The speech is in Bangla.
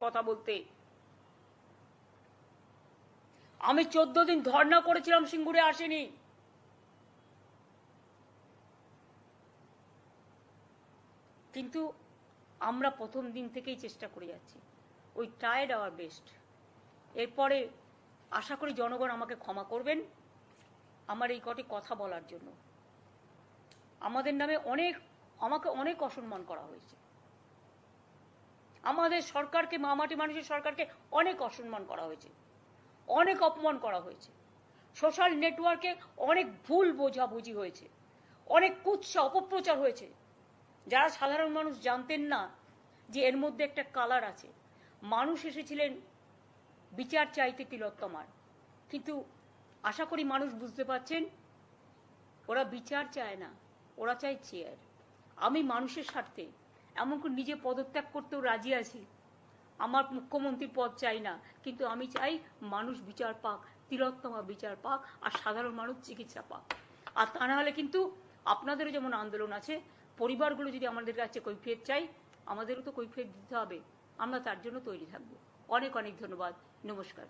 কথা বলতে। আমি 14 দিন ধর্ণা করেছিলাম, সিঙ্গুরে আসেনি। কিন্তু আমরা প্রথম দিন থেকেই চেষ্টা করে যাচ্ছি। We tried our best. এরপরে আশা করি জনগণ আমাকে ক্ষমা করবেন আমার এই কটি কথা বলার জন্য। আমাদের নামে আমাকে অনেক অসম্মান করা হয়েছে। আমাদের সরকারকে, মামাটি মানুষের সরকারকে অনেক অসম্মান করা হয়েছে, অনেক অপমান করা হয়েছে। সোশ্যাল নেটওয়ার্কে অনেক ভুল বোঝাবুঝি হয়েছে, অনেক কুৎসা অপপ্রচার হয়েছে, যারা সাধারণ মানুষ জানতেন না যে এর মধ্যে একটা কালার আছে। মানুষ এসেছিলেন বিচার চাইতে তিলোত্তমার, কিন্তু আশা করি মানুষ বুঝতে পারছেন ওরা বিচার চায় না, ওরা চায় চেয়ার। আমি মানুষের স্বার্থে এমনকি নিজে পদত্যাগ করতেও রাজি আছি। আমার মুখ্যমন্ত্রীর পদ চাই না, কিন্তু আমি চাই মানুষ বিচার পাক, তিলোত্তমা বিচার পাক, আর সাধারণ মানুষ চিকিৎসা পাক। আর তা না হলে কিন্তু আপনাদেরও যেমন আন্দোলন আছে, পরিবারগুলো যদি আমাদের কাছে কৈফিয়ত চাই, আমাদেরও তো কৈফিয়ত দিতে হবে। আমরা তার জন্য তৈরি থাকবো। অনেক অনেক ধন্যবাদ। নমস্কার।